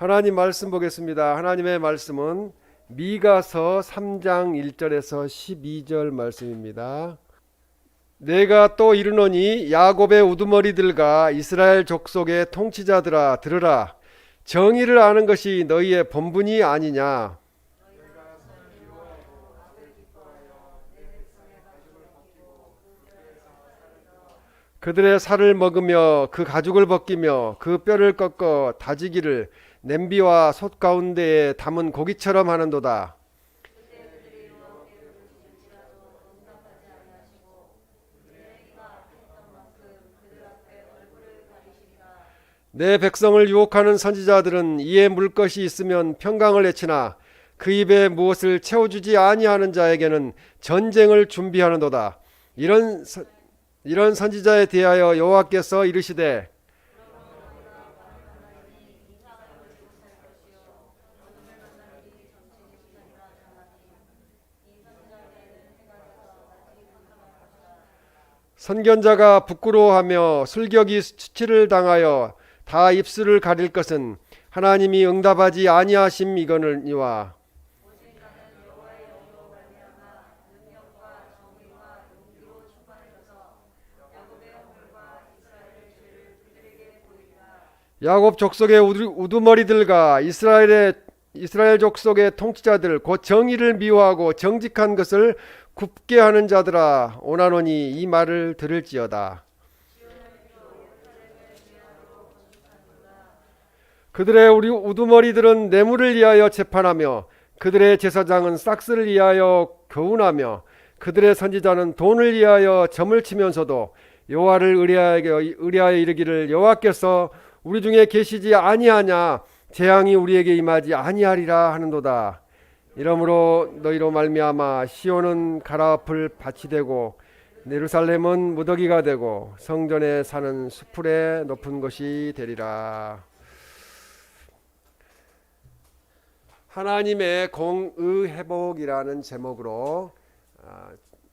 하나님 말씀 보겠습니다. 하나님의 말씀은 미가서 3장 1절에서 12절 말씀입니다. 내가 또 이르노니 야곱의 우두머리들과 이스라엘 족속의 통치자들아 들으라. 정의를 아는 것이 너희의 본분이 아니냐. 그들의 살을 먹으며 그 가죽을 벗기며 그 뼈를 꺾어 다지기를 냄비와 솥 가운데에 담은 고기처럼 하는도다. 내 백성을 유혹하는 선지자들은 이에 물 것이 있으면 평강을 내치나 그 입에 무엇을 채워주지 아니하는 자에게는 전쟁을 준비하는도다. 이런 선지자에 대하여 여호와께서 이르시되 선견자가 부끄러워하며 술격이 수치를 당하여 다 입술을 가릴 것은 하나님이 응답하지 아니하심이거니와. 야곱 족속의 우두머리들과 이스라엘 족속의 통치자들 곧 정의를 미워하고 정직한 것을 굽게 하는 자들아 오나노니 이 말을 들을지어다. 그들의 우두머리들은 뇌물을 위하여 재판하며 그들의 제사장은 싹스를 위하여 교훈하며 그들의 선지자는 돈을 위하여 점을 치면서도 여호와를 의뢰하여 이르기를 여호와께서 우리 중에 계시지 아니하냐 재앙이 우리에게 임하지 아니하리라 하는도다. 이러므로 너희로 말미암아 시온은 가라앉을 밭이 되고 예루살렘은 무더기가 되고 성전에 사는 수풀에 높은 것이 되리라. 하나님의 공의 회복이라는 제목으로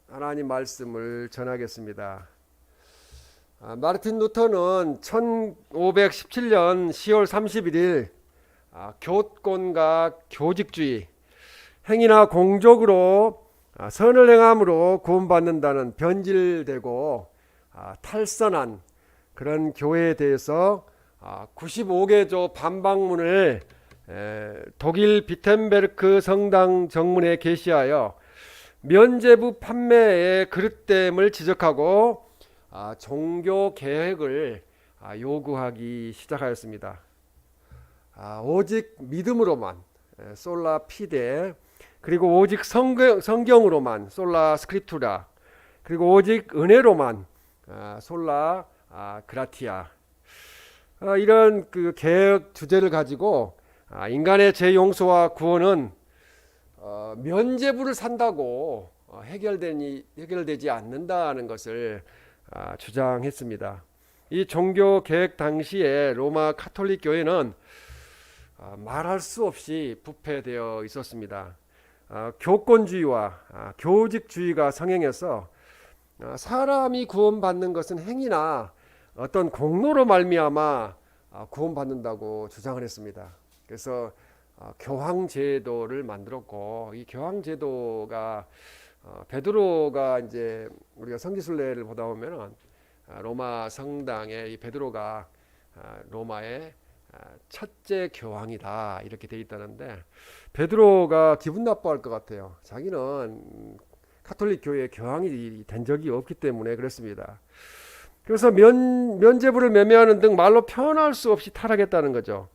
하나님 말씀을 전하겠습니다. 마르틴 루터는 1517년 10월 31일 교권과 교직주의, 행위나 공적으로 선을 행함으로 구원받는다는 변질되고 탈선한 그런 교회에 대해서 95개조 반박문을 독일 비텐베르크 성당 정문에 게시하여 면죄부 판매의 그릇됨을 지적하고 종교 개혁을 요구하기 시작하였습니다. 오직 믿음으로만 솔라 피데, 그리고 오직 성경으로만 솔라 스크립투라, 그리고 오직 은혜로만 솔라 그라티아, 이런 그 개혁 주제를 가지고 인간의 죄용서와 구원은 면죄부를 산다고 해결되지 않는다는 것을 주장했습니다. 이 종교 개혁 당시에 로마 카톨릭 교회는 말할 수 없이 부패되어 있었습니다. 교권주의와 교직주의가 성행해서 사람이 구원받는 것은 행위나 어떤 공로로 말미암아 구원받는다고 주장을 했습니다. 그래서 교황제도를 만들었고, 이 교황제도가 베드로가 이제 우리가 성지순례를 보다 보면은 로마 성당에 이 베드로가 로마의 첫째 교황이다 이렇게 돼 있다는데, 베드로가 기분 나빠할 것 같아요. 자기는 카톨릭 교회의 교황이 된 적이 없기 때문에 그렇습니다. 그래서 면죄부를 매매하는 등 말로 표현할 수 없이 타락했다는 거죠.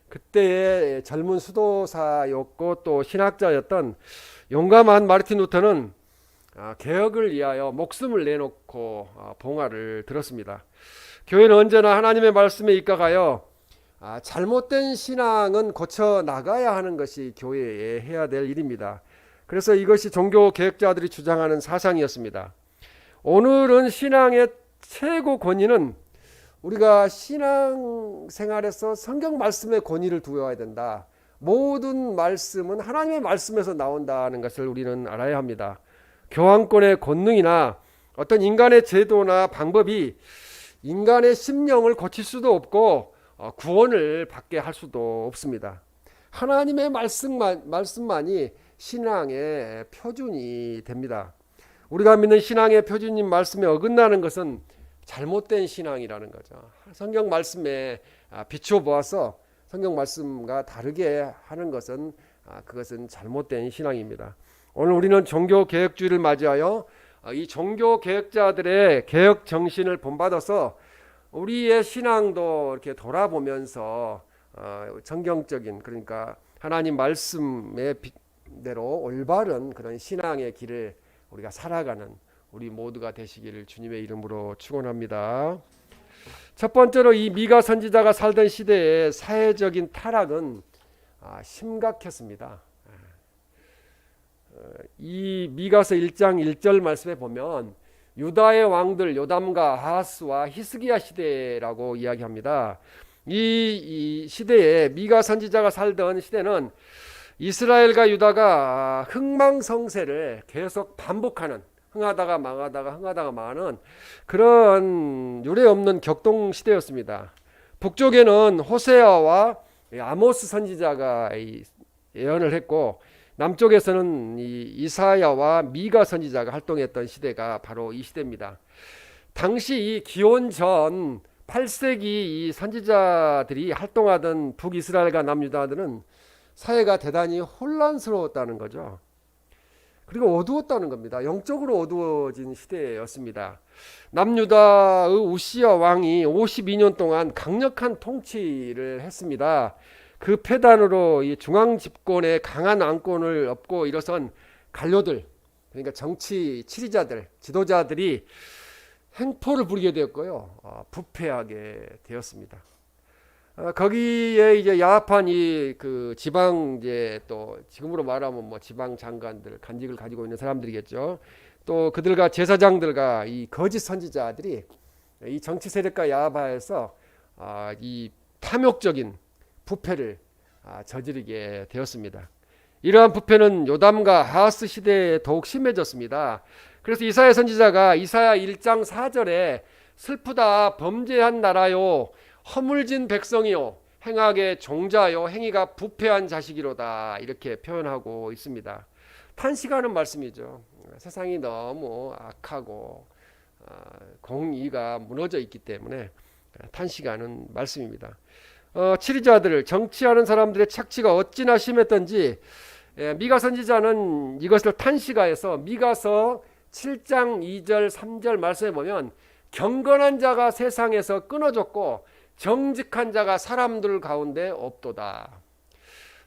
그때의 젊은 수도사였고 또 신학자였던 용감한 마르틴 루터는 개혁을 위하여 목숨을 내놓고 봉화를 들었습니다. 교회는 언제나 하나님의 말씀에 입각하여 잘못된 신앙은 고쳐 나가야 하는 것이 교회에 해야 될 일입니다. 그래서 이것이 종교 개혁자들이 주장하는 사상이었습니다. 오늘은 신앙의 최고 권위는 우리가 신앙생활에서 성경 말씀의 권위를 두어야 된다. 모든 말씀은 하나님의 말씀에서 나온다는 것을 우리는 알아야 합니다. 교황권의 권능이나 어떤 인간의 제도나 방법이 인간의 심령을 고칠 수도 없고 구원을 받게 할 수도 없습니다. 하나님의 말씀만이 신앙의 표준이 됩니다. 우리가 믿는 신앙의 표준인 말씀에 어긋나는 것은 잘못된 신앙이라는 거죠. 성경 말씀에 비추어 보아서 성경 말씀과 다르게 하는 것은 그것은 잘못된 신앙입니다. 오늘 우리는 종교개혁주의를 맞이하여 이 종교개혁자들의 개혁 정신을 본받아서 우리의 신앙도 이렇게 돌아보면서 성경적인, 그러니까 하나님 말씀의 대로 올바른 그런 신앙의 길을 우리가 살아가는 우리 모두가 되시기를 주님의 이름으로 축원합니다. 첫 번째로 이 미가 선지자가 살던 시대의 사회적인 타락은 심각했습니다. 이 미가서 1장 1절 말씀에 보면 유다의 왕들 요담과 아하스와 히스기야 시대라고 이야기합니다. 이 시대에 미가 선지자가 살던 시대는 이스라엘과 유다가 흥망성쇠를 계속 반복하는, 흥하다가 망하다가 흥하다가 망하는 그런 유례없는 격동 시대였습니다. 북쪽에는 호세아와 아모스 선지자가 예언을 했고, 남쪽에서는 이사야와 미가 선지자가 활동했던 시대가 바로 이 시대입니다. 당시 이 기원 전 8세기 이 선지자들이 활동하던 북이스라엘과 남유다들은 사회가 대단히 혼란스러웠다는 거죠. 그리고 어두웠다는 겁니다. 영적으로 어두워진 시대였습니다. 남유다의 우시야 왕이 52년 동안 강력한 통치를 했습니다. 그 패단으로 이 중앙 집권에 강한 안건을 얻고 일어선 관료들, 그러니까 정치 지도자들, 지도자들이 행포를 부리게 되었고요, 부패하게 되었습니다. 거기에 이제 야합한 그 지방, 이제 또 지금으로 말하면 뭐 지방 장관들, 간직을 가지고 있는 사람들이겠죠. 또 그들과 제사장들과 이 거짓 선지자들이 이 정치 세력과 야합하여서 이 탐욕적인 부패를 저지르게 되었습니다. 이러한 부패는 요담과 아하스 시대에 더욱 심해졌습니다. 그래서 이사야 선지자가 이사야 1장 4절에 슬프다 범죄한 나라요 허물진 백성이요 행악의 종자요 행위가 부패한 자식이로다, 이렇게 표현하고 있습니다. 탄식하는 말씀이죠. 세상이 너무 악하고 공의가 무너져 있기 때문에 탄식하는 말씀입니다. 치리자들, 정치하는 사람들의 착취가 어찌나 심했던지 미가 선지자는 이것을 탄식하여서 미가서 7장 2절 3절 말씀에 보면 경건한 자가 세상에서 끊어졌고 정직한 자가 사람들 가운데 없도다.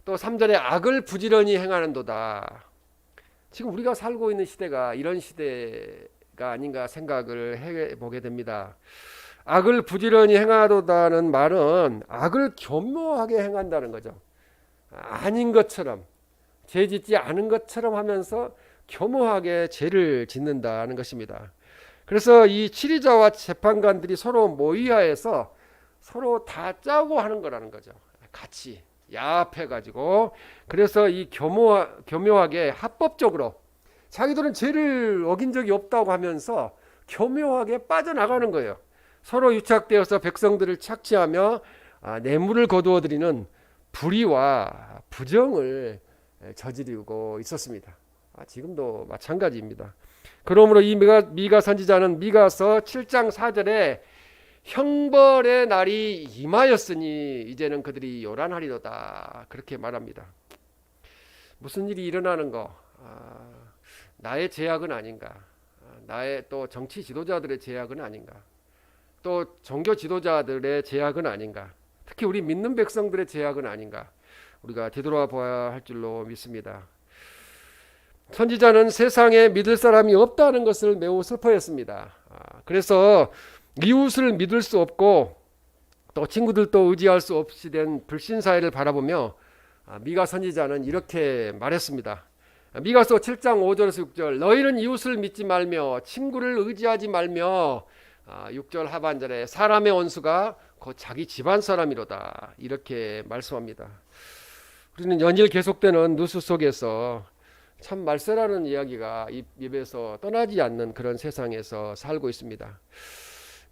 또 3절에 악을 부지런히 행하는도다. 지금 우리가 살고 있는 시대가 이런 시대가 아닌가 생각을 해보게 됩니다. 악을 부지런히 행하도다는 말은 악을 교묘하게 행한다는 거죠. 아닌 것처럼, 죄 짓지 않은 것처럼 하면서 교묘하게 죄를 짓는다는 것입니다. 그래서 이 치리자와 재판관들이 서로 모의하여서 서로 다 짜고 하는 거라는 거죠. 같이 야합해가지고, 그래서 이 교묘하게 합법적으로 자기들은 죄를 어긴 적이 없다고 하면서 교묘하게 빠져나가는 거예요. 서로 유착되어서 백성들을 착취하며 뇌물을 거두어들이는 불의와 부정을 저지르고 있었습니다. 지금도 마찬가지입니다. 그러므로 이 미가 선지자는 미가서 7장 4절에 형벌의 날이 임하였으니 이제는 그들이 요란하리로다, 그렇게 말합니다. 무슨 일이 일어나는 거? 나의 제약은 아닌가? 나의 또 정치 지도자들의 제약은 아닌가? 또 종교 지도자들의 제약은 아닌가? 특히 우리 믿는 백성들의 제약은 아닌가? 우리가 되돌아봐야 할 줄로 믿습니다. 선지자는 세상에 믿을 사람이 없다는 것을 매우 슬퍼했습니다. 그래서 이웃을 믿을 수 없고 또 친구들도 의지할 수 없이 된 불신사회를 바라보며 미가 선지자는 이렇게 말했습니다. 미가서 7장 5절에서 6절, 너희는 이웃을 믿지 말며 친구를 의지하지 말며 6절 하반절에 사람의 원수가 곧 자기 집안 사람이로다, 이렇게 말씀합니다. 우리는 연일 계속되는 뉴스 속에서 참 말세라는 이야기가 입에서 떠나지 않는 그런 세상에서 살고 있습니다.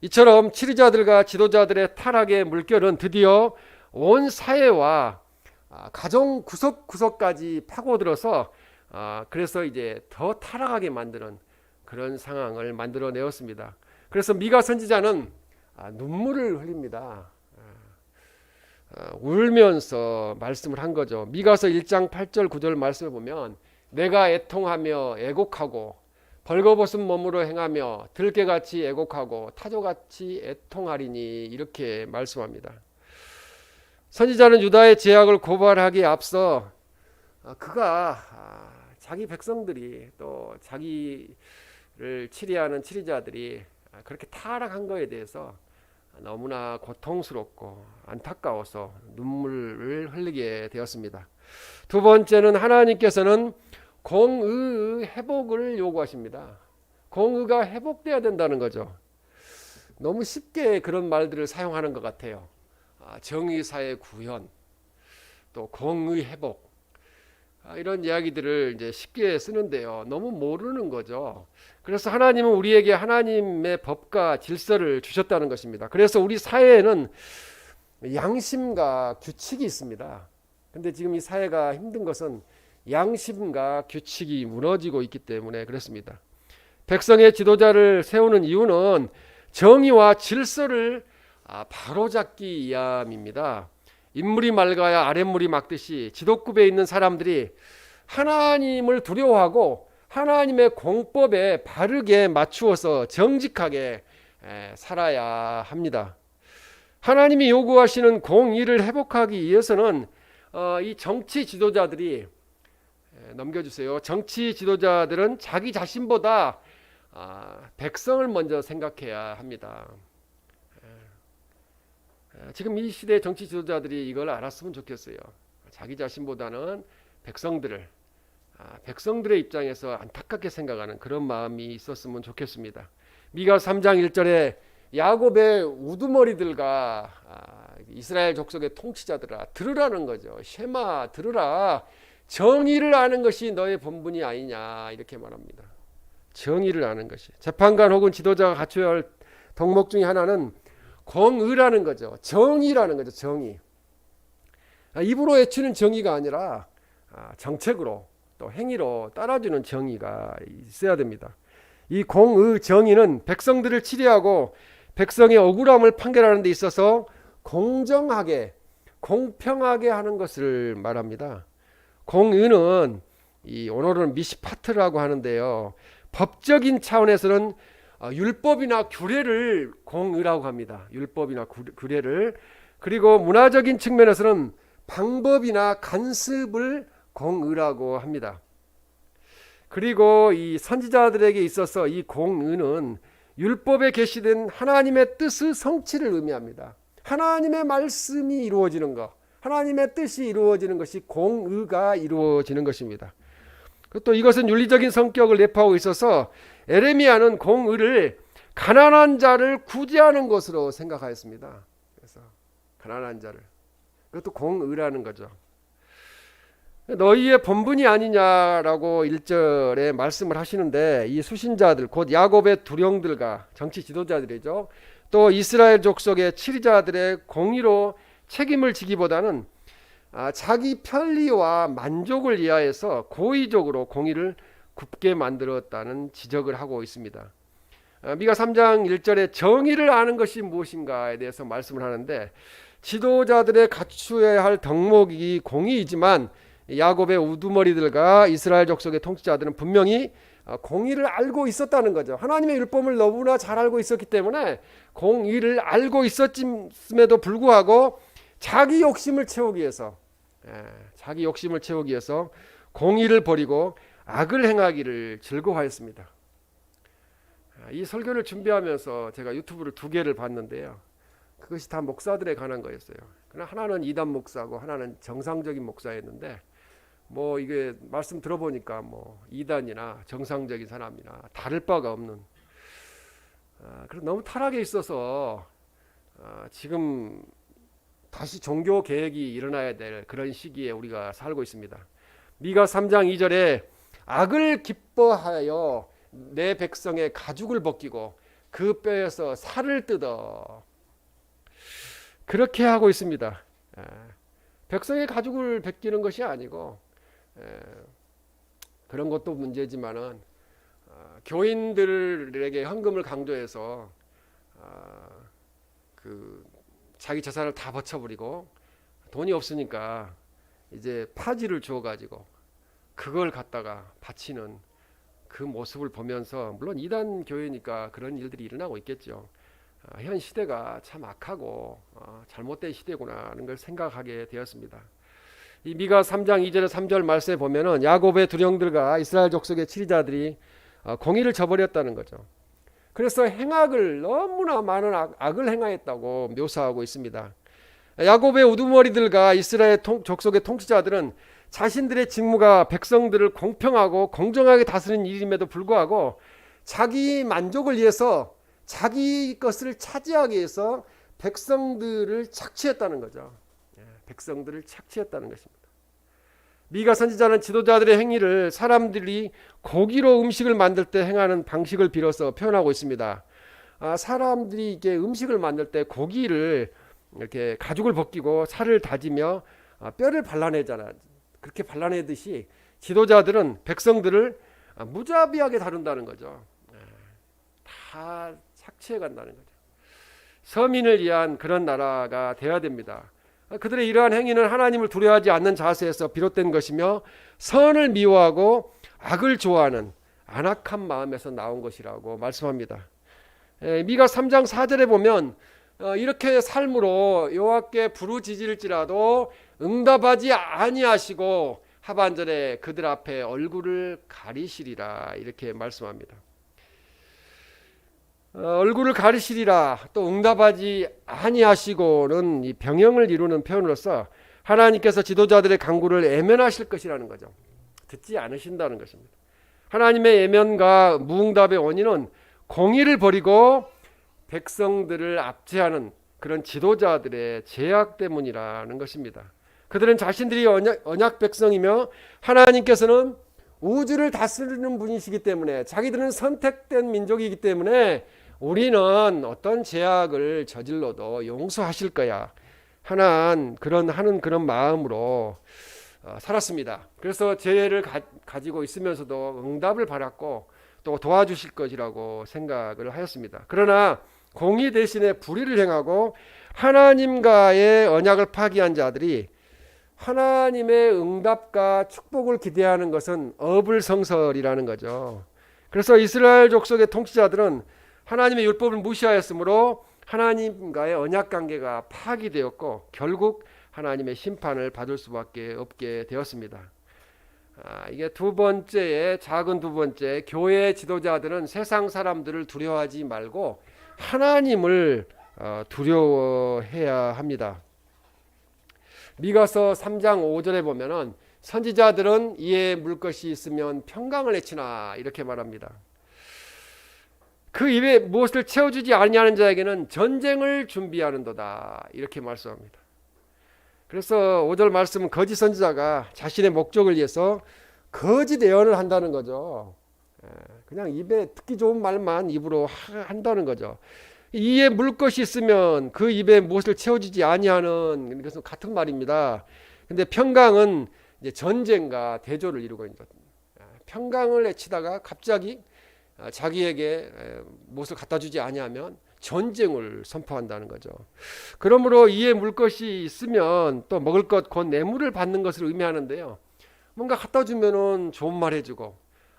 이처럼 치리자들과 지도자들의 타락의 물결은 드디어 온 사회와 가정 구석구석까지 파고들어서 그래서 이제 더 타락하게 만드는 그런 상황을 만들어내었습니다. 그래서 미가 선지자는 눈물을 흘립니다. 울면서 말씀을 한 거죠. 미가서 1장 8절 9절 말씀을 보면 내가 애통하며 애곡하고 벌거벗은 몸으로 행하며 들깨같이 애곡하고 타조같이 애통하리니 이렇게 말씀합니다. 선지자는 유다의 죄악을 고발하기에 앞서 그가 자기 백성들이 또 자기를 치리하는 치리자들이 그렇게 타락한 것에 대해서 너무나 고통스럽고 안타까워서 눈물을 흘리게 되었습니다. 두 번째는 하나님께서는 공의 회복을 요구하십니다. 공의가 회복돼야 된다는 거죠. 너무 쉽게 그런 말들을 사용하는 것 같아요. 정의사의 구현, 또 공의 회복, 이런 이야기들을 이제 쉽게 쓰는데요. 너무 모르는 거죠. 그래서 하나님은 우리에게 하나님의 법과 질서를 주셨다는 것입니다. 그래서 우리 사회에는 양심과 규칙이 있습니다. 근데 지금 이 사회가 힘든 것은 양심과 규칙이 무너지고 있기 때문에 그렇습니다. 백성의 지도자를 세우는 이유는 정의와 질서를 바로잡기 위함입니다. 인물이 맑아야 아랫물이 맑듯이 지도급에 있는 사람들이 하나님을 두려워하고 하나님의 공법에 바르게 맞추어서 정직하게 살아야 합니다. 하나님이 요구하시는 공의를 회복하기 위해서는 이 정치 지도자들이 넘겨주세요. 정치 지도자들은 자기 자신보다 백성을 먼저 생각해야 합니다. 지금 이 시대 정치 지도자들이 이걸 알았으면 좋겠어요. 자기 자신보다는 백성들의 입장에서 안타깝게 생각하는 그런 마음이 있었으면 좋겠습니다. 미가 3장 1절에 야곱의 우두머리들과 이스라엘 족속의 통치자들아 들으라는 거죠. 쉐마 들으라. 정의를 아는 것이 너의 본분이 아니냐 이렇게 말합니다. 정의를 아는 것이. 재판관 혹은 지도자가 갖춰야 할 덕목 중에 하나는 공의라는 거죠. 정의라는 거죠. 정의. 입으로 외치는 정의가 아니라 정책으로 또 행위로 따라주는 정의가 있어야 됩니다. 이 공의 정의는 백성들을 치리하고 백성의 억울함을 판결하는 데 있어서 공정하게 공평하게 하는 것을 말합니다. 공의는 오늘은 미시파트라고 하는데요. 법적인 차원에서는 율법이나 규례를 공의라고 합니다. 율법이나 규례를. 그리고 문화적인 측면에서는 방법이나 간섭을 공의라고 합니다. 그리고 이 선지자들에게 있어서 이 공의는 율법에 계시된 하나님의 뜻의 성취를 의미합니다. 하나님의 말씀이 이루어지는 것, 하나님의 뜻이 이루어지는 것이 공의가 이루어지는 것입니다. 또 이것은 윤리적인 성격을 내포하고 있어서 에레미야는 공의를 가난한 자를 구제하는 것으로 생각하였습니다. 그래서 가난한 자를, 그것도 공의라는 거죠. 너희의 본분이 아니냐라고 1절에 말씀을 하시는데 이 수신자들 곧 야곱의 두령들과 정치 지도자들이죠. 또 이스라엘 족속의 치리자들의 공의로 책임을 지기보다는 자기 편리와 만족을 위하여서 고의적으로 공의를 굽게 만들었다는 지적을 하고 있습니다. 미가 3장 1절에 정의를 아는 것이 무엇인가에 대해서 말씀을 하는데 지도자들의 갖추어야 할 덕목이 공의이지만 야곱의 우두머리들과 이스라엘 족속의 통치자들은 분명히 공의를 알고 있었다는 거죠. 하나님의 율법을 너무나 잘 알고 있었기 때문에 공의를 알고 있었음에도 불구하고 자기 욕심을 채우기 위해서 공의를 버리고 악을 행하기를 즐거워하였습니다. 이 설교를 준비하면서 제가 유튜브를 2개를 봤는데요. 그것이 다 목사들에 관한 거였어요. 그러나 하나는 이단 목사고 하나는 정상적인 목사였는데 이게 말씀 들어보니까 이단이나 정상적인 사람이나 다를 바가 없는 그래서 너무 타락에 있어서 지금 다시 종교 개혁이 일어나야 될 그런 시기에 우리가 살고 있습니다. 미가 3장 2절에 악을 기뻐하여 내 백성의 가죽을 벗기고 그 뼈에서 살을 뜯어. 그렇게 하고 있습니다. 백성의 가죽을 벗기는 것이 아니고 그런 것도 문제지만은 교인들에게 헌금을 강조해서 그 자기 재산을 다 버쳐버리고 돈이 없으니까 이제 파지를 주어 가지고 그걸 갖다가 바치는 그 모습을 보면서, 물론 이단 교회니까 그런 일들이 일어나고 있겠죠. 현 시대가 참 악하고 잘못된 시대구나 하는 걸 생각하게 되었습니다. 이 미가 3장 2절에 3절 말씀에 보면은 야곱의 두령들과 이스라엘 족속의 치리자들이 공의를 저버렸다는 거죠. 그래서 행악을, 너무나 많은 악을 행하였다고 묘사하고 있습니다. 야곱의 우두머리들과 이스라엘 족속의 통치자들은 자신들의 직무가 백성들을 공평하고 공정하게 다스리는 일임에도 불구하고 자기 만족을 위해서, 자기 것을 차지하기 위해서 백성들을 착취했다는 거죠. 백성들을 착취했다는 것입니다. 미가 선지자는 지도자들의 행위를 사람들이 고기로 음식을 만들 때 행하는 방식을 빌어서 표현하고 있습니다. 사람들이 이게 음식을 만들 때 고기를 이렇게 가죽을 벗기고 살을 다지며 뼈를 발라내잖아. 그렇게 발라내듯이 지도자들은 백성들을 무자비하게 다룬다는 거죠. 다 착취해 간다는 거죠. 서민을 위한 그런 나라가 되어야 됩니다. 그들의 이러한 행위는 하나님을 두려워하지 않는 자세에서 비롯된 것이며 선을 미워하고 악을 좋아하는 안악한 마음에서 나온 것이라고 말씀합니다. 미가 3장 4절에 보면 이렇게 삶으로 여호와께 부르짖을지라도 응답하지 아니하시고 하반절에 그들 앞에 얼굴을 가리시리라 이렇게 말씀합니다. 얼굴을 가리시리라, 또 응답하지 아니하시고는 이 병영을 이루는 표현으로서 하나님께서 지도자들의 간구를 애면하실 것이라는 거죠. 듣지 않으신다는 것입니다. 하나님의 애면과 무응답의 원인은 공의를 버리고 백성들을 압제하는 그런 지도자들의 제약 때문이라는 것입니다. 그들은 자신들이 언약 백성이며 하나님께서는 우주를 다스리는 분이시기 때문에, 자기들은 선택된 민족이기 때문에 우리는 어떤 제약을 저질러도 용서하실 거야 하는 그런 마음으로 살았습니다. 그래서 죄를 가지고 있으면서도 응답을 받았고 또 도와주실 것이라고 생각을 하였습니다. 그러나 공의 대신에 불의를 행하고 하나님과의 언약을 파기한 자들이 하나님의 응답과 축복을 기대하는 것은 어불성설이라는 거죠. 그래서 이스라엘 족속의 통치자들은 하나님의 율법을 무시하였으므로 하나님과의 언약 관계가 파기되었고 결국 하나님의 심판을 받을 수밖에 없게 되었습니다. 이게 작은 두 번째, 교회 지도자들은 세상 사람들을 두려워하지 말고 하나님을 두려워해야 합니다. 미가서 3장 5절에 보면은 선지자들은 이에 물 것이 있으면 평강을 내치나 이렇게 말합니다. 그 입에 무엇을 채워주지 아니하는 자에게는 전쟁을 준비하는도다 이렇게 말씀합니다. 그래서 5절 말씀은 거짓 선지자가 자신의 목적을 위해서 거짓 예언을 한다는 거죠. 그냥 입에 듣기 좋은 말만 입으로 한다는 거죠. 이에 물 것이 있으면 그 입에 무엇을 채워주지 아니하는 것은 같은 말입니다. 근데 평강은 이제 전쟁과 대조를 이루고 있는 것. 평강을 외치다가 갑자기 자기에게 무엇을 갖다 주지 아니하면 전쟁을 선포한다는 거죠. 그러므로 이에 물 것이 있으면 또 먹을 것 곧 뇌물을 받는 것을 의미하는데요. 뭔가 갖다 주면은 좋은 말 해주고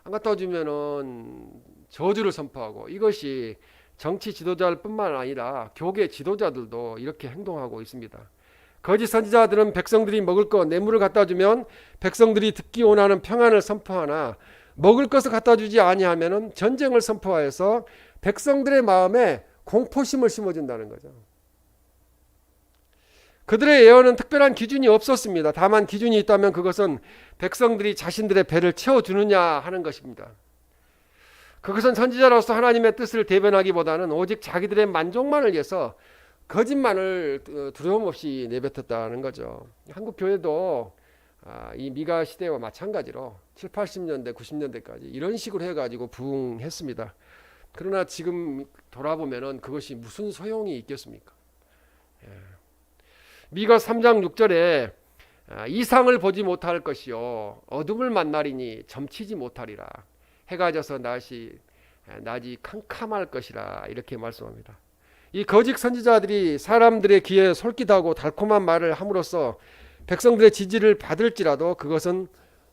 안 갖다 주면은 저주를 선포하고, 이것이 정치 지도자뿐만 아니라 교계 지도자들도 이렇게 행동하고 있습니다. 거짓 선지자들은 백성들이 먹을 것 뇌물을 갖다 주면 백성들이 듣기 원하는 평안을 선포하나 먹을 것을 갖다 주지 아니하면은 전쟁을 선포하여서 백성들의 마음에 공포심을 심어준다는 거죠. 그들의 예언은 특별한 기준이 없었습니다. 다만 기준이 있다면 그것은 백성들이 자신들의 배를 채워주느냐 하는 것입니다. 그것은 선지자로서 하나님의 뜻을 대변하기보다는 오직 자기들의 만족만을 위해서 거짓말을 두려움 없이 내뱉었다는 거죠. 한국 교회도 이 미가 시대와 마찬가지로 7, 80년대, 90년대까지 이런 식으로 해가지고 부흥했습니다. 그러나 지금 돌아보면은 그것이 무슨 소용이 있겠습니까? 예. 미가 3장 6절에 이상을 보지 못할 것이요 어둠을 만나리니 점치지 못하리라. 해가 져서 낮이 캄캄할 것이라 이렇게 말씀합니다. 이 거짓 선지자들이 사람들의 귀에 솔깃하고 달콤한 말을 함으로써 백성들의 지지를 받을지라도 그것은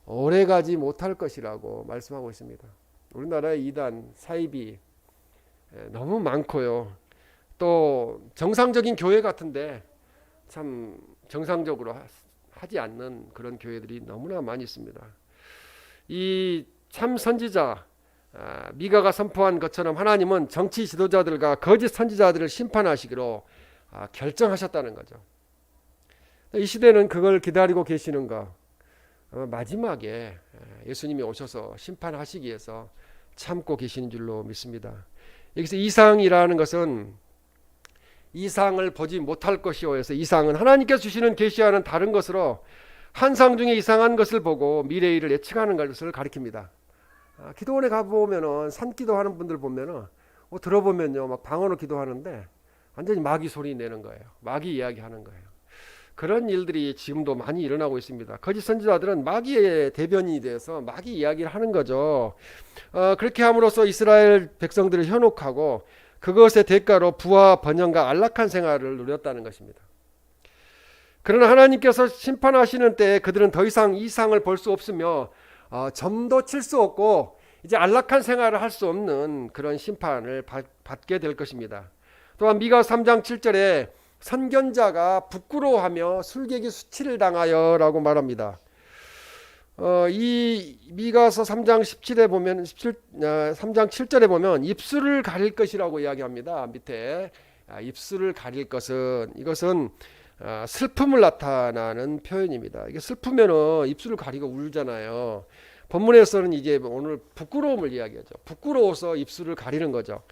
오래가지 못할 것이라고 말씀하고 있습니다. 우리나라의 이단 사이비 너무 많고요. 또 정상적인 교회 같은데 참 정상적으로 하지 않는 그런 교회들이 너무나 많이 있습니다. 이 참 선지자 미가가 선포한 것처럼 하나님은 정치 지도자들과 거짓 선지자들을 심판하시기로 결정하셨다는 거죠. 이 시대는 그걸 기다리고 계시는가? 마지막에 예수님이 오셔서 심판하시기 위해서 참고 계시는 줄로 믿습니다. 여기서 이상이라는 것은 이상을 보지 못할 것이요 해서 이상은 하나님께서 주시는 계시와는 다른 것으로 환상 중에 이상한 것을 보고 미래의 일을 예측하는 것을 가리킵니다. 기도원에 가보면은 산기도하는 분들 보면은 들어보면요 막 방언으로 기도하는데 완전히 마귀 소리 내는 거예요. 마귀 이야기하는 거예요. 그런 일들이 지금도 많이 일어나고 있습니다. 거짓 선지자들은 마귀의 대변인이 돼서 마귀 이야기를 하는 거죠. 그렇게 함으로써 이스라엘 백성들을 현혹하고 그것의 대가로 부와 번영과 안락한 생활을 누렸다는 것입니다. 그러나 하나님께서 심판하시는 때에 그들은 더 이상 이상을 볼 수 없으며 점도 칠 수 없고 이제 안락한 생활을 할 수 없는 그런 심판을 받게 될 것입니다. 또한 미가 3장 7절에 선견자가 부끄러워하며 술객이 수치를 당하여 라고 말합니다. 이 미가서 3장 17에 보면 3장 7절에 보면 입술을 가릴 것이라고 이야기합니다. 밑에 입술을 가릴 것은 이것은 슬픔을 나타나는 표현입니다. 이게 슬프면은 입술을 가리고 울잖아요. 본문에서는 이제 오늘 부끄러움을 이야기하죠. 부끄러워서 입술을 가리는 거죠.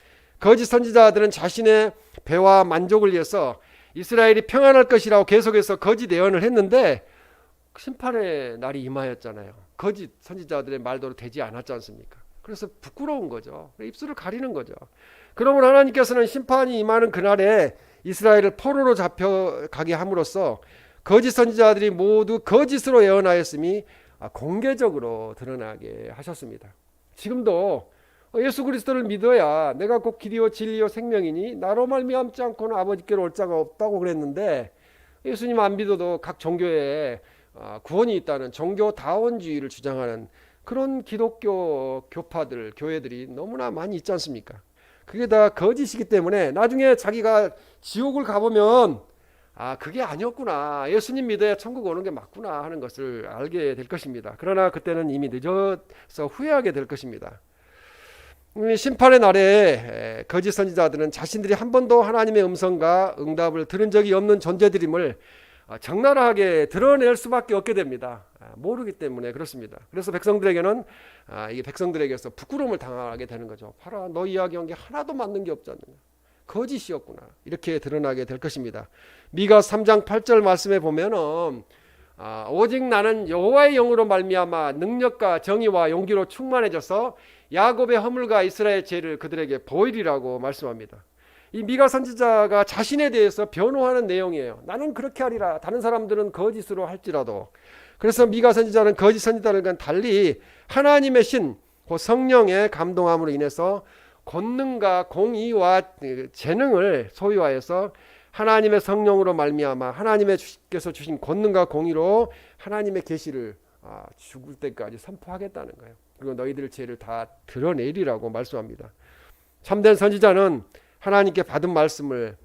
거짓 선지자들은 자신의 배와 만족을 위해서 이스라엘이 평안할 것이라고 계속해서 거짓 예언을 했는데 심판의 날이 임하였잖아요. 거짓 선지자들의 말대로 되지 않았지 않습니까? 그래서 부끄러운 거죠. 입술을 가리는 거죠. 그러므로 하나님께서는 심판이 임하는 그날에 이스라엘을 포로로 잡혀가게 함으로써 거짓 선지자들이 모두 거짓으로 예언하였음이 공개적으로 드러나게 하셨습니다. 지금도 예수 그리스도를 믿어야 내가 곧 길이요 진리요 생명이니 나로 말미암지 않고는 아버지께로 올 자가 없다고 그랬는데 예수님 안 믿어도 각 종교에 구원이 있다는 종교다원주의를 주장하는 그런 기독교 교파들 교회들이 너무나 많이 있지 않습니까? 그게 다 거짓이기 때문에 나중에 자기가 지옥을 가보면 그게 아니었구나, 예수님 믿어야 천국 오는 게 맞구나 하는 것을 알게 될 것입니다. 그러나 그때는 이미 늦어서 후회하게 될 것입니다. 심판의 날에 거짓 선지자들은 자신들이 한 번도 하나님의 음성과 응답을 들은 적이 없는 존재들임을 적나라하게 드러낼 수밖에 없게 됩니다. 모르기 때문에 그렇습니다. 그래서 백성들에게는 이게 백성들에게서 부끄러움을 당하게 되는 거죠. 봐라, 너 이야기한 게 하나도 맞는 게 없지 않느냐, 거짓이었구나, 이렇게 드러나게 될 것입니다. 미가 3장 8절 말씀에 보면은 오직 나는 여호와의 영으로 말미암아 능력과 정의와 용기로 충만해져서 야곱의 허물과 이스라엘 죄를 그들에게 보이리라고 말씀합니다. 이 미가 선지자가 자신에 대해서 변호하는 내용이에요. 나는 그렇게 하리라, 다른 사람들은 거짓으로 할지라도. 그래서 미가 선지자는 거짓 선지자들과는 달리 하나님의 신, 그 성령의 감동함으로 인해서 권능과 공의와 재능을 소유하여서 하나님의 성령으로 말미암아 하나님께서 주신 권능과 공의로 하나님의 계시를 죽을 때까지 선포하겠다는 거예요. 그리고 너희들 죄를 다 드러내리라고 말씀합니다. 참된 선지자는 하나님께 받은 말씀을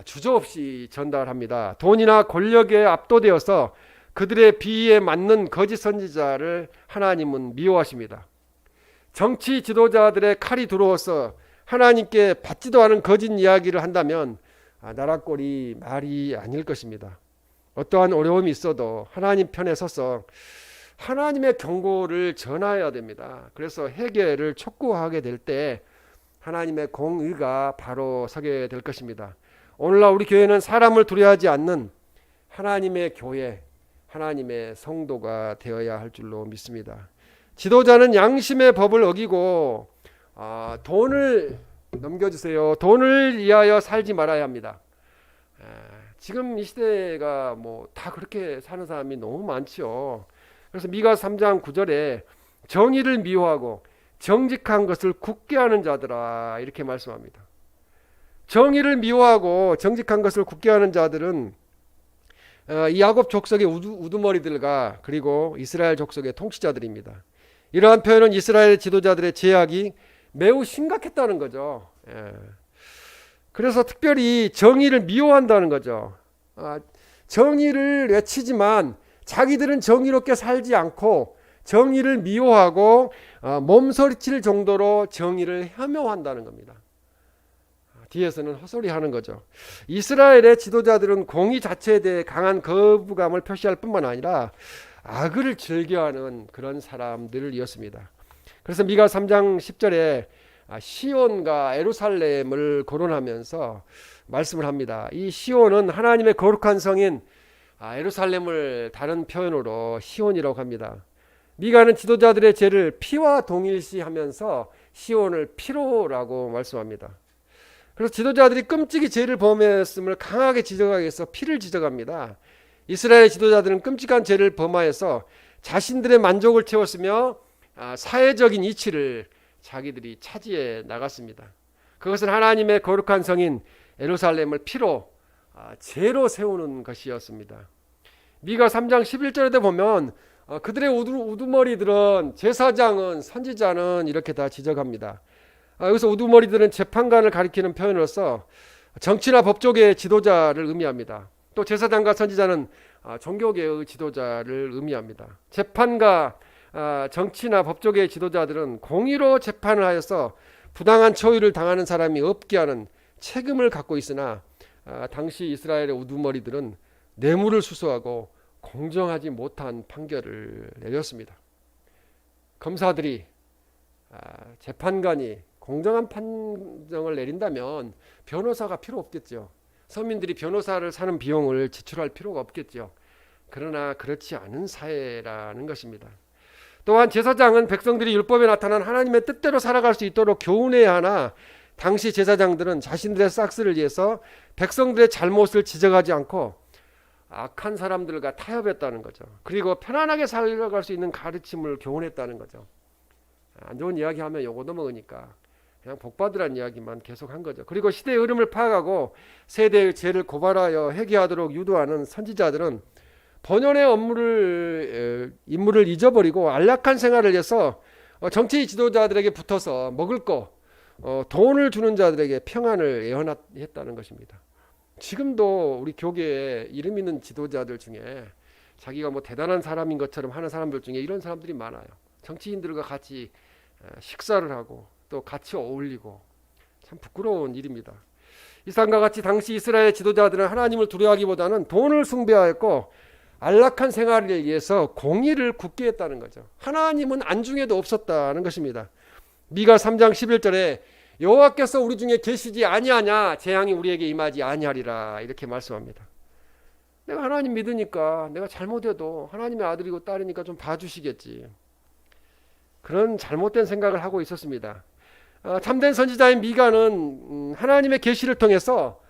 주저없이 전달합니다. 돈이나 권력에 압도되어서 그들의 비위에 맞는 거짓 선지자를 하나님은 미워하십니다. 정치 지도자들의 칼이 들어와서 하나님께 받지도 않은 거짓 이야기를 한다면 나라 꼴이 말이 아닐 것입니다. 어떠한 어려움이 있어도 하나님 편에 서서 하나님의 경고를 전해야 됩니다. 그래서 해결을 촉구하게 될 때 하나님의 공의가 바로 서게 될 것입니다. 오늘날 우리 교회는 사람을 두려워하지 않는 하나님의 교회, 하나님의 성도가 되어야 할 줄로 믿습니다. 지도자는 양심의 법을 어기고 돈을 넘겨주세요. 돈을 위하여 살지 말아야 합니다. 지금 이 시대가 뭐 다 그렇게 사는 사람이 너무 많죠. 그래서 미가 3장 9절에 정의를 미워하고 정직한 것을 굳게 하는 자들아 이렇게 말씀합니다. 정의를 미워하고 정직한 것을 굳게 하는 자들은 이 야곱 족속의 우두머리들과 그리고 이스라엘 족속의 통치자들입니다. 이러한 표현은 이스라엘 지도자들의 죄악이 매우 심각했다는 거죠. 그래서 특별히 정의를 미워한다는 거죠. 정의를 외치지만 자기들은 정의롭게 살지 않고 정의를 미워하고 몸서리칠 정도로 정의를 혐오한다는 겁니다. 뒤에서는 헛소리하는 거죠. 이스라엘의 지도자들은 공의 자체에 대해 강한 거부감을 표시할 뿐만 아니라 악을 즐겨하는 그런 사람들이었습니다. 그래서 미가 3장 10절에 시온과 예루살렘을 거론하면서 말씀을 합니다. 이 시온은 하나님의 거룩한 성인 예루살렘을 다른 표현으로 시온이라고 합니다. 미가는 지도자들의 죄를 피와 동일시하면서 시온을 피로라고 말씀합니다. 그래서 지도자들이 끔찍이 죄를 범했음을 강하게 지적하기 위해서 피를 지적합니다. 이스라엘 지도자들은 끔찍한 죄를 범하여서 자신들의 만족을 채웠으며 사회적인 이치를 자기들이 차지해 나갔습니다. 그것은 하나님의 거룩한 성인 예루살렘을 피로 죄로 세우는 것이었습니다. 미가 3장 11절에 보면 그들의 우두머리들은 제사장은 선지자는 이렇게 다 지적합니다. 여기서 우두머리들은 재판관을 가리키는 표현으로서 정치나 법조계의 지도자를 의미합니다. 또 제사장과 선지자는 종교계의 지도자를 의미합니다. 재판과 정치나 법조계의 지도자들은 공의로 재판을 하여서 부당한 처우를 당하는 사람이 없게 하는 책임을 갖고 있으나 당시 이스라엘의 우두머리들은 뇌물을 수수하고 공정하지 못한 판결을 내렸습니다. 검사들이 재판관이 공정한 판정을 내린다면 변호사가 필요 없겠죠. 서민들이 변호사를 사는 비용을 지출할 필요가 없겠죠. 그러나 그렇지 않은 사회라는 것입니다. 또한 제사장은 백성들이 율법에 나타난 하나님의 뜻대로 살아갈 수 있도록 교훈해야 하나 당시 제사장들은 자신들의 싹스를 위해서 백성들의 잘못을 지적하지 않고 악한 사람들과 타협했다는 거죠. 그리고 편안하게 살아갈 수 있는 가르침을 교훈했다는 거죠. 안 좋은 이야기 하면 요거 넘어가니까 그냥 복받으라는 이야기만 계속한 거죠. 그리고 시대의 흐름을 파악하고 세대의 죄를 고발하여 회개하도록 유도하는 선지자들은 본연의 임무를 잊어버리고 안락한 생활을 위해서 정치 지도자들에게 붙어서 먹을 거, 돈을 주는 자들에게 평안을 예언했다는 것입니다. 지금도 우리 교계에 이름 있는 지도자들 중에 자기가 뭐 대단한 사람인 것처럼 하는 사람들 중에 이런 사람들이 많아요. 정치인들과 같이 식사를 하고 또 같이 어울리고 참 부끄러운 일입니다. 이상과 같이 당시 이스라엘 지도자들은 하나님을 두려워하기보다는 돈을 숭배하였고 안락한 생활을 위해서 공의를 굳게 했다는 거죠. 하나님은 안중에도 없었다는 것입니다. 미가 3장 11절에 여호와께서 우리 중에 계시지 아니하냐 재앙이 우리에게 임하지 아니하리라 이렇게 말씀합니다. 내가 하나님 믿으니까 내가 잘못해도 하나님의 아들이고 딸이니까 좀 봐주시겠지. 그런 잘못된 생각을 하고 있었습니다. 참된 선지자인 미가는 하나님의 계시를 통해서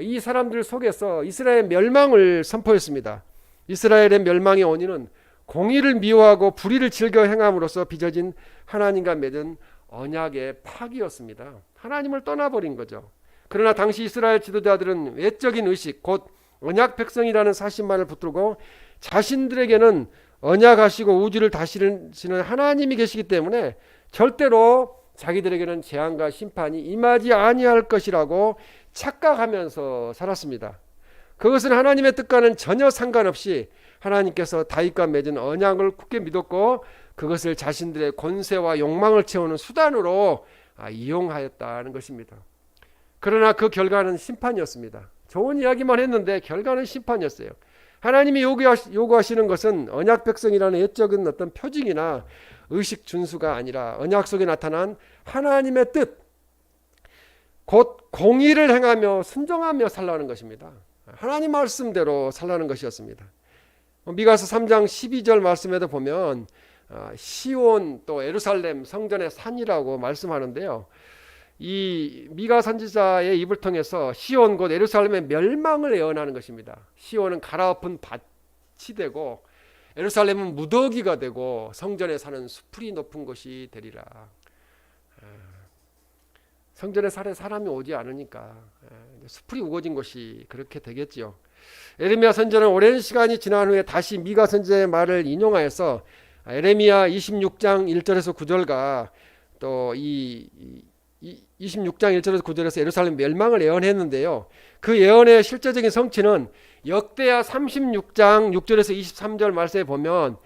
이 사람들 속에서 이스라엘의 멸망을 선포했습니다. 이스라엘의 멸망의 원인은 공의를 미워하고 불의를 즐겨 행함으로써 빚어진 하나님과 맺은 언약의 파기였습니다. 하나님을 떠나버린 거죠. 그러나 당시 이스라엘 지도자들은 외적인 의식 곧 언약 백성이라는 사실만을 붙들고 자신들에게는 언약하시고 우주를 다스리시는 하나님이 계시기 때문에 절대로 자기들에게는 재앙과 심판이 임하지 아니할 것이라고 착각하면서 살았습니다. 그것은 하나님의 뜻과는 전혀 상관없이 하나님께서 다윗과 맺은 언약을 굳게 믿었고 그것을 자신들의 권세와 욕망을 채우는 수단으로 이용하였다는 것입니다. 그러나 그 결과는 심판이었습니다. 좋은 이야기만 했는데 결과는 심판이었어요. 하나님이 요구하시는 것은 언약 백성이라는 옛적인 어떤 표징이나 의식 준수가 아니라 언약 속에 나타난 하나님의 뜻, 곧 공의를 행하며 순종하며 살라는 것입니다. 하나님 말씀대로 살라는 것이었습니다. 미가서 3장 12절 말씀에도 보면 시온 또 예루살렘 성전의 산이라고 말씀하는데요. 이 미가 선지자의 입을 통해서 시온 곧 예루살렘의 멸망을 예언하는 것입니다. 시온은 갈아엎은 밭이 되고 예루살렘은 무더기가 되고 성전에 사는 수풀이 높은 곳이 되리라. 성전에 사람이 오지 않으니까 수풀이 우거진 곳이 그렇게 되겠지요. 에레미야 선지자는 오랜 시간이 지난 후에 다시 미가 선지자의 말을 인용하여서 에레미야 26장 1절에서 9절과 또 26장 1절에서 9절에서 예루살렘 멸망을 예언했는데요. 그 예언의 실제적인 성취는 역대하 36장 6절에서 23절 말씀에 보면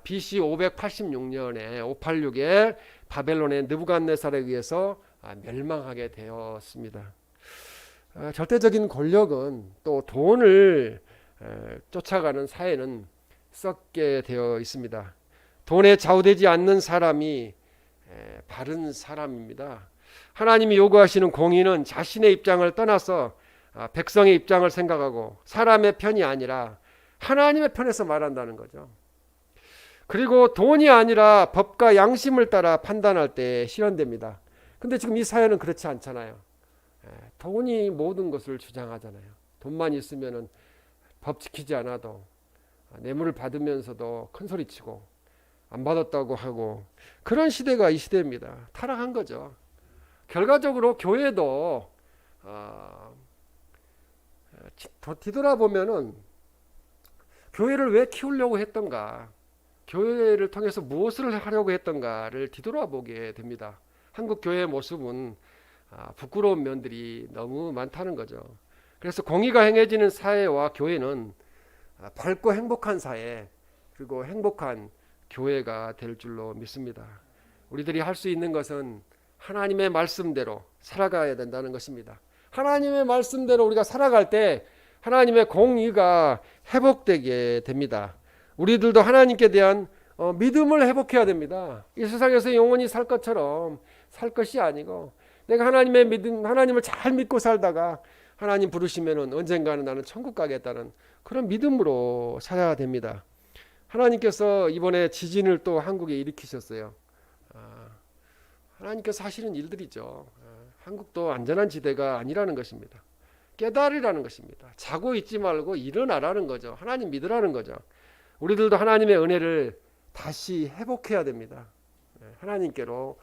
BC 586년에 586에 바벨론의 느부갓네살에 의해서 멸망하게 되었습니다. 절대적인 권력은 또 돈을 쫓아가는 사회는 썩게 되어 있습니다. 돈에 좌우되지 않는 사람이 바른 사람입니다. 하나님이 요구하시는 공의는 자신의 입장을 떠나서 백성의 입장을 생각하고 사람의 편이 아니라 하나님의 편에서 말한다는 거죠. 그리고 돈이 아니라 법과 양심을 따라 판단할 때 실현됩니다. 근데 지금 이 사회는 그렇지 않잖아요. 돈이 모든 것을 주장하잖아요. 돈만 있으면 법 지키지 않아도 뇌물을 받으면서도 큰 소리치고 안 받았다고 하고 그런 시대가 이 시대입니다. 타락한 거죠. 결과적으로 교회도 뒤돌아보면은 교회를 왜 키우려고 했던가, 교회를 통해서 무엇을 하려고 했던가를 뒤돌아보게 됩니다. 한국 교회의 모습은 부끄러운 면들이 너무 많다는 거죠. 그래서 공의가 행해지는 사회와 교회는 밝고 행복한 사회 그리고 행복한 교회가 될 줄로 믿습니다. 우리들이 할 수 있는 것은 하나님의 말씀대로 살아가야 된다는 것입니다. 하나님의 말씀대로 우리가 살아갈 때 하나님의 공의가 회복되게 됩니다. 우리들도 하나님께 대한 믿음을 회복해야 됩니다. 이 세상에서 영원히 살 것처럼 살 것이 아니고 내가 하나님의 믿음, 하나님을 잘 믿고 살다가 하나님 부르시면은 언젠가는 나는 천국 가겠다는 그런 믿음으로 살아야 됩니다. 하나님께서 이번에 지진을 또 한국에 일으키셨어요. 하나님께서 하시는 일들이죠. 한국도 안전한 지대가 아니라는 것입니다. 깨달으라는 것입니다. 자고 있지 말고 일어나라는 거죠. 하나님 믿으라는 거죠. 우리들도 하나님의 은혜를 다시 회복해야 됩니다. 하나님께로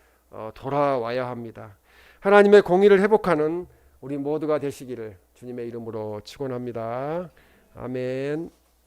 돌아와야 합니다. 하나님의 공의를 회복하는 우리 모두가 되시기를 주님의 이름으로 축원합니다. 아멘.